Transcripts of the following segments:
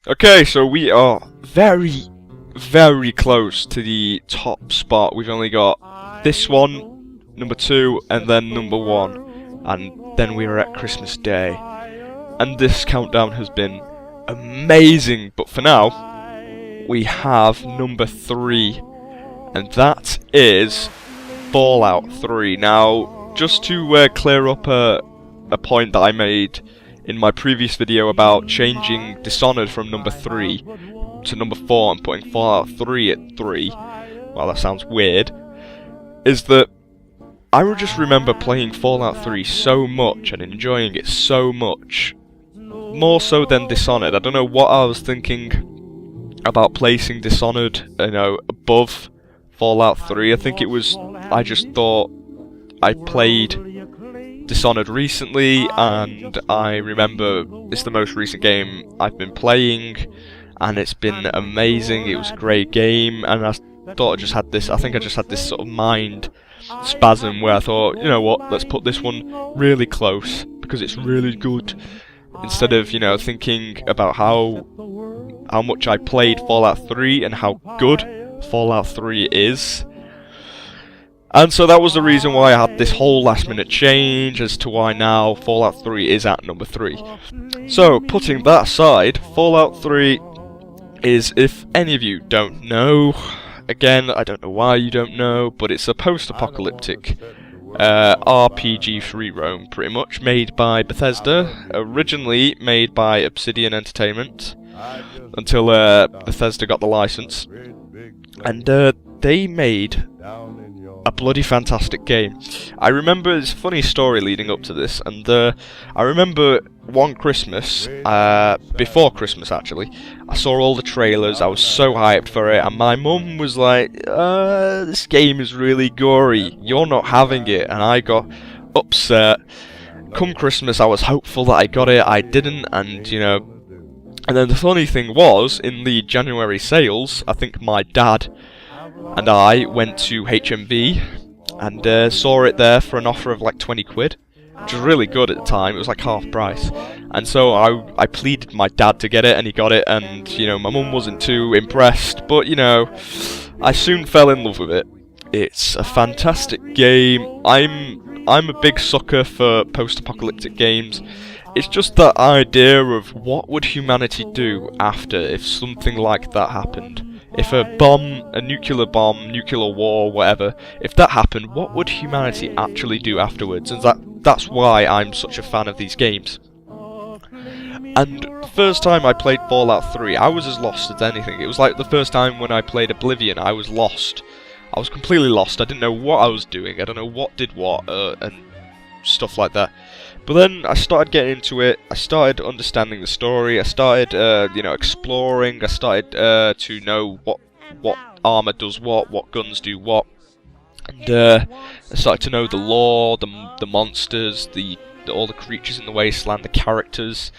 Okay, so we are very, very close to the top spot. We've only got this one, number 2, and then number 1. And then we are at Christmas Day. And this countdown has been amazing. But for now, we have number 3. And that is Fallout 3. Now, just to clear up a point that I made in my previous video about changing Dishonored from number 3 to number 4 and putting Fallout 3 at 3, well, that sounds weird, is that I would just remember playing Fallout 3 so much and enjoying it so much, more so than Dishonored. I don't know what I was thinking about placing Dishonored, above Fallout 3. I think it was, I just thought I played Dishonored recently, and I remember it's the most recent game I've been playing, and it's been amazing. It was a great game, and I thought I just had this sort of mind spasm where I thought, you know what, let's put this one really close because it's really good, instead of, thinking about how much I played Fallout 3 and how good Fallout 3 is. And so that was the reason why I had this whole last minute change as to why now Fallout 3 is at number 3. So, putting that aside, Fallout 3 is, if any of you don't know, again, I don't know why you don't know, but it's a post-apocalyptic RPG free roam, pretty much, made by Bethesda, originally made by Obsidian Entertainment, until Bethesda got the license, and they made a bloody fantastic game. I remember, there's a funny story leading up to this, and I remember one Christmas, before Christmas actually, I saw all the trailers, I was so hyped for it, and my mum was like, this game is really gory, you're not having it, and I got upset. Come Christmas I was hopeful that I got it, I didn't, and and then the funny thing was, in the January sales, I think my dad and I went to HMV and saw it there for an offer of like 20 quid, which was really good at the time. It was like half price, and so I pleaded my dad to get it, and he got it, and my mum wasn't too impressed, but I soon fell in love with it. It's a fantastic game. I'm a big sucker for post-apocalyptic games. It's just that idea of what would humanity do after if something like that happened. If a nuclear bomb, nuclear war, whatever, if that happened, what would humanity actually do afterwards? And that's why I'm such a fan of these games. And the first time I played Fallout 3, I was as lost as anything. It was like the first time when I played Oblivion, I was lost. I was completely lost, I didn't know what I was doing, I don't know what did what, and stuff like that. But then I started getting into it, I started understanding the story, I started, exploring, I started to know what armour does what guns do what, and I started to know the lore, the monsters, all the creatures in the wasteland, the characters,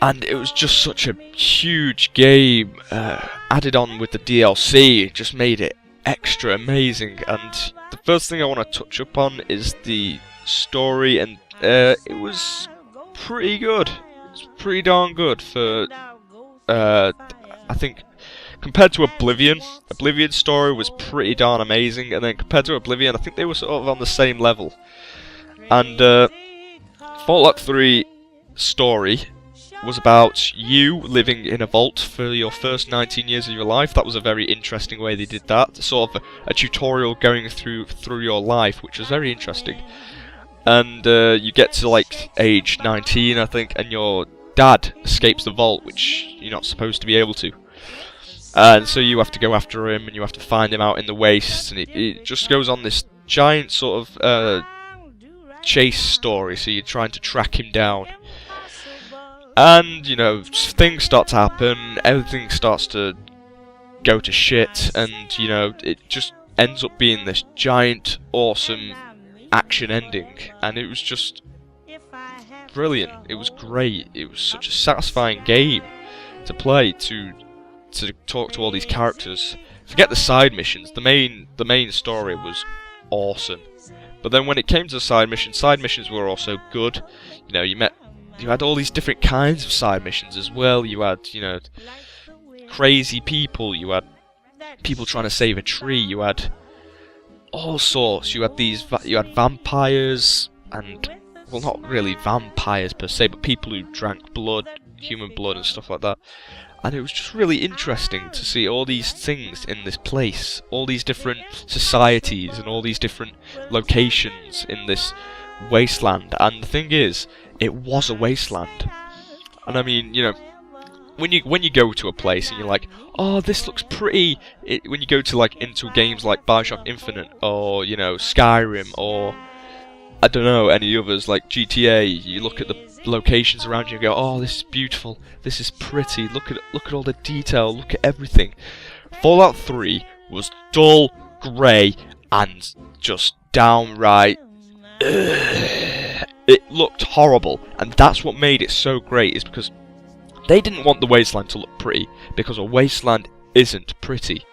and it was just such a huge game, added on with the DLC, it just made it extra amazing. And the first thing I want to touch upon is the story, and it was pretty good. It's pretty darn good for, I think, compared to Oblivion. Oblivion's story was pretty darn amazing, and then compared to Oblivion, I think they were sort of on the same level. And Fallout 3 story was about you living in a vault for your first 19 years of your life. That was a very interesting way they did that. Sort of a tutorial going through your life, which was very interesting. And you get to like age 19, I think, and your dad escapes the vault, which you're not supposed to be able to. And so you have to go after him, and you have to find him out in the wastes, and it just goes on this giant sort of chase story, so you're trying to track him down. And, things start to happen, everything starts to go to shit, and, it just ends up being this giant, awesome action ending, and it was just brilliant. It was great. It was such a satisfying game to play, to talk to all these characters. Forget the side missions. The main story was awesome. But then when it came to side missions were also good. You met you had all these different kinds of side missions as well. You had, you know, crazy people. You had people trying to save a tree. You had all sorts. You had vampires and, well, not really vampires per se, but people who drank blood, human blood and stuff like that. And it was just really interesting to see all these things in this place, all these different societies and all these different locations in this wasteland. And the thing is, it was a wasteland. And I mean, you know, when you go to a place and you're like, oh, this looks pretty. When you go to like into games like BioShock Infinite or, you know, Skyrim or I don't know, any others like GTA, you look at the locations around you and go, oh, this is beautiful, this is pretty, look at all the detail, look at everything. Fallout 3 was dull, grey, and just downright it looked horrible, and that's what made it so great, is because they didn't want the wasteland to look pretty, because a wasteland isn't pretty.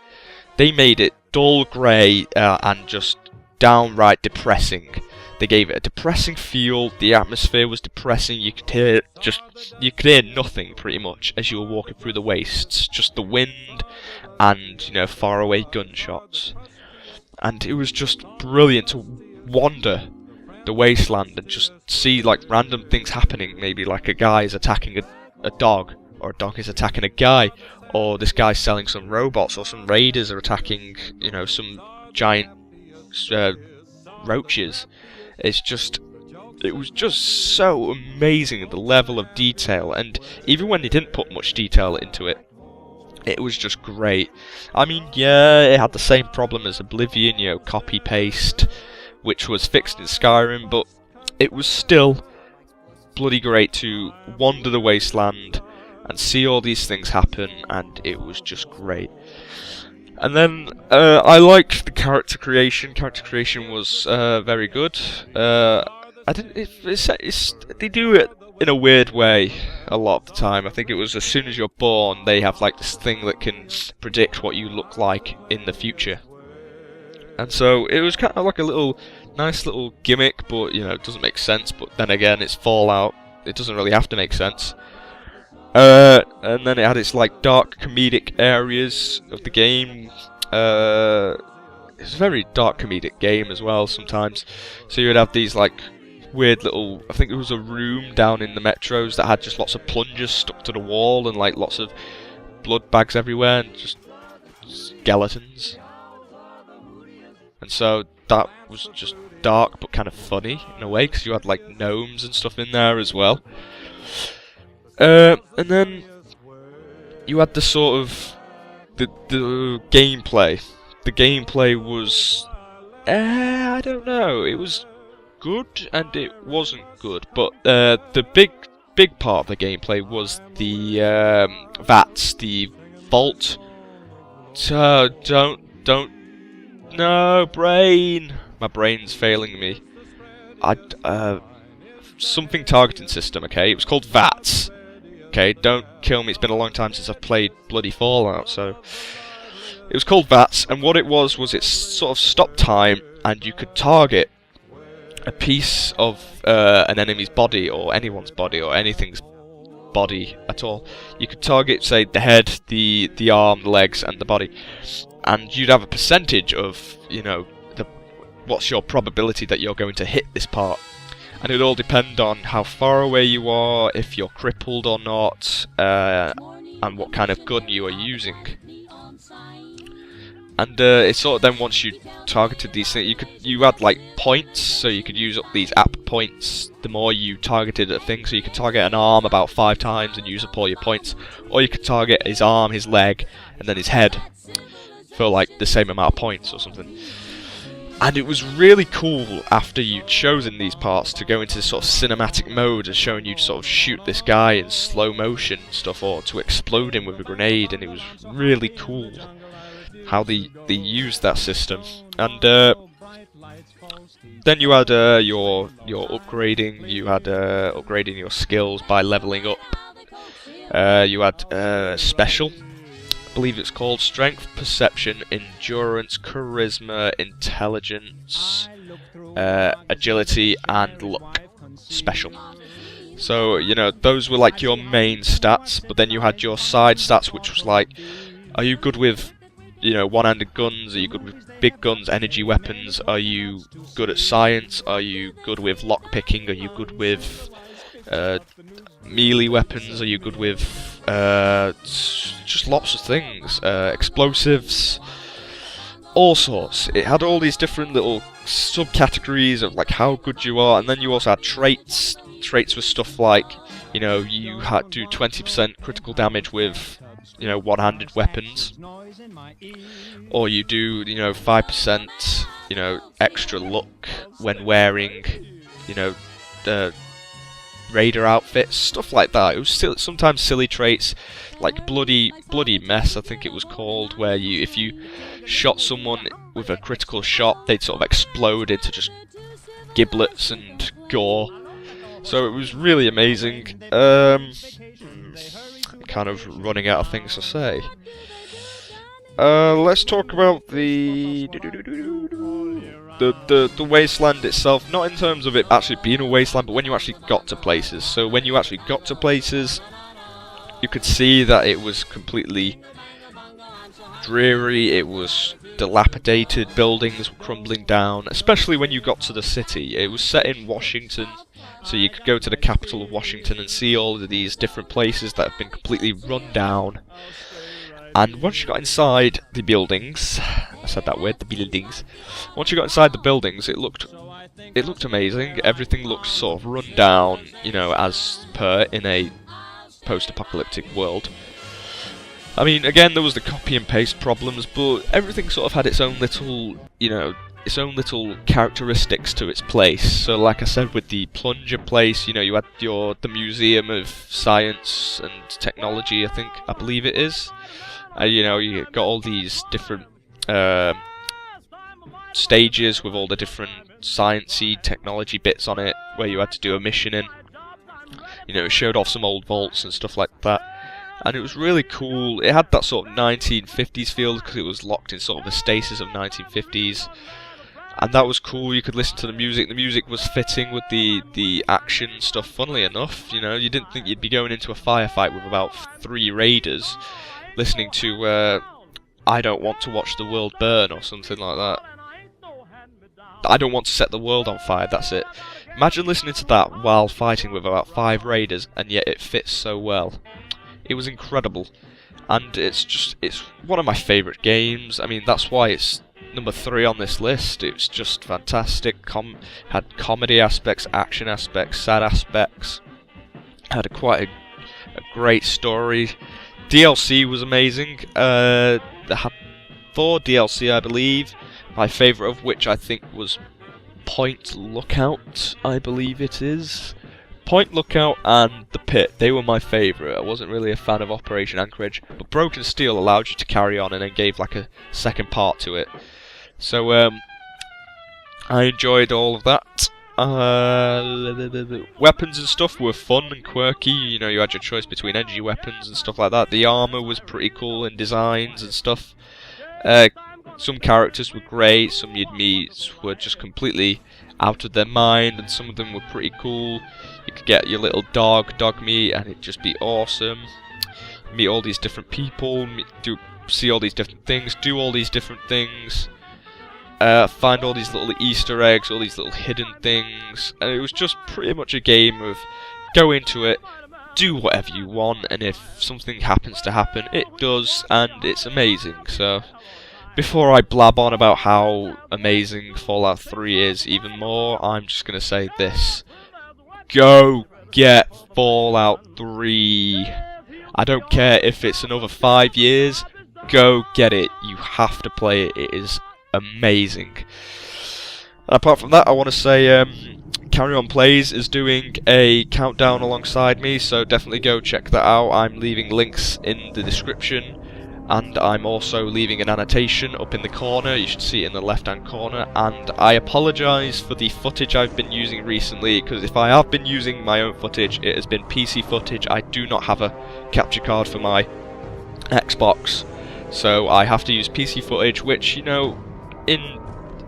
They made it dull, grey, and just downright depressing. They gave it a depressing feel. The atmosphere was depressing. You could hear nothing pretty much as you were walking through the wastes, just the wind and, you know, faraway gunshots. And it was just brilliant to wander the wasteland and just see like random things happening. Maybe like a guy is attacking a dog, or a dog is attacking a guy, or this guy's selling some robots, or some raiders are attacking, you know, some giant roaches. It was just so amazing, the level of detail, and even when they didn't put much detail into it, it was just great. I mean, yeah, it had the same problem as Oblivion, you know, copy-paste, which was fixed in Skyrim, but it was still bloody great to wander the wasteland and see all these things happen, and it was just great. And then I liked the character creation. Character creation was very good. They do it in a weird way a lot of the time. I think it was as soon as you're born, they have like this thing that can predict what you look like in the future. And so it was kind of like a nice little gimmick, but you know, it doesn't make sense. But then again, it's Fallout. It doesn't really have to make sense. And then it had its like dark comedic areas of the game. It's a very dark comedic game as well sometimes. So you would have these like weird little, I think there was a room down in the metros that had just lots of plungers stuck to the wall and like lots of blood bags everywhere and just skeletons. And so that was just dark but kind of funny in a way, because you had like gnomes and stuff in there as well. And then you had the sort of the gameplay. The gameplay was I don't know. It was good and it wasn't good. But the big part of the gameplay was the VATS, the vault. So don't. No, brain. My brain's failing me. Something targeting system. Okay, it was called VATS. Okay, don't kill me, it's been a long time since I've played bloody Fallout, so... It was called VATS, and what it was it sort of stopped time, and you could target a piece of an enemy's body, or anyone's body, or anything's body at all. You could target, say, the head, the arm, the legs, and the body. And you'd have a percentage of, you know, what's your probability that you're going to hit this part. And it would all depend on how far away you are, if you're crippled or not, and what kind of gun you are using. And it sort of then, once you targeted these things, you had like points, so you could use up these app points the more you targeted a thing. So you could target an arm about 5 times and use up all your points, or you could target his arm, his leg, and then his head for like the same amount of points or something. And it was really cool after you'd chosen these parts to go into this sort of cinematic mode and showing you to sort of shoot this guy in slow motion and stuff, or to explode him with a grenade, and it was really cool how they used that system. And then you had your upgrading. You had upgrading your skills by leveling up. You had special. I believe it's called strength, perception, endurance, charisma, intelligence, agility, and luck. Special. So, you know, those were like your main stats, but then you had your side stats, which was like, are you good with, you know, one-handed guns? Are you good with big guns, energy weapons? Are you good at science? Are you good with lockpicking? Are you good with melee weapons? Are you good with just lots of things? Explosives, all sorts. It had all these different little subcategories of like how good you are, and then you also had traits. Traits were stuff like, you know, you had to do 20% critical damage with, you know, one-handed weapons, or you do, you know, 5%, you know, extra luck when wearing, you know, the raider outfits, stuff like that. It was still sometimes silly traits, like bloody mess, I think it was called, where if you shot someone with a critical shot, they'd sort of explode into just giblets and gore. So it was really amazing. Kind of running out of things to say. Let's talk about the wasteland itself. Not in terms of it actually being a wasteland, but when you actually got to places. So when you actually got to places, you could see that it was completely dreary. It was dilapidated. Buildings were crumbling down. Especially when you got to the city. It was set in Washington. So you could go to the capital of Washington and see all of these different places that have been completely run down. And once you got inside the buildings, I said that word, the buildings. Once you got inside the buildings, it looked amazing. Everything looked sort of run down, you know, as per in a post-apocalyptic world. I mean, again, there was the copy and paste problems, but everything sort of had its own little, you know, its own little characteristics to its place. So like I said, with the plunger place, you know, you had the Museum of Science and Technology, I believe it is. You know, you got all these different stages with all the different sciencey technology bits on it, where you had to do a mission in. You know, it showed off some old vaults and stuff like that. And it was really cool. It had that sort of 1950s feel, because it was locked in sort of a stasis of 1950s. And that was cool. You could listen to the music. The music was fitting with the action stuff, funnily enough. You know, you didn't think you'd be going into a firefight with about 3 raiders listening to I Don't Want to Watch the World Burn or something like that. I Don't Want to Set the World on Fire, that's it. Imagine listening to that while fighting with about 5 raiders, and yet it fits so well. It was incredible. And it's one of my favourite games. I mean, that's why it's number 3 on this list. It's just fantastic. Had comedy aspects, action aspects, sad aspects. Had quite a great story. DLC was amazing. They had 4 DLC, I believe. My favourite of which I think was Point Lookout, I believe it is. Point Lookout and The Pit, they were my favourite. I wasn't really a fan of Operation Anchorage, but Broken Steel allowed you to carry on and then gave like a second part to it. So I enjoyed all of that. Weapons and stuff were fun and quirky. You know, you had your choice between energy weapons and stuff like that. The armour was pretty cool in designs and stuff. Some characters were great, some you'd meet were just completely out of their mind, and some of them were pretty cool. You could get your little dog meet, and it'd just be awesome. Meet all these different people, see all these different things, do all these different things. Find all these little Easter eggs, all these little hidden things, and it was just pretty much a game of go into it, do whatever you want, and if something happens to happen, it does, and it's amazing. So, before I blab on about how amazing Fallout 3 is even more, I'm just going to say this. Go get Fallout 3. I don't care if it's another 5 years, go get it. You have to play it, it is amazing. And apart from that, I want to say Carry On Plays is doing a countdown alongside me, so definitely go check that out. I'm leaving links in the description, and I'm also leaving an annotation up in the corner. You should see it in the left hand corner. And I apologise for the footage I've been using recently, because if I have been using my own footage, it has been PC footage. I do not have a capture card for my Xbox, so I have to use PC footage, which, you know,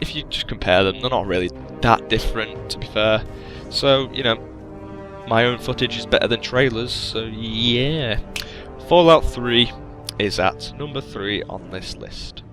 if you just compare them, they're not really that different, to be fair. So, you know, my own footage is better than trailers, so yeah. Fallout 3 is at number 3 on this list.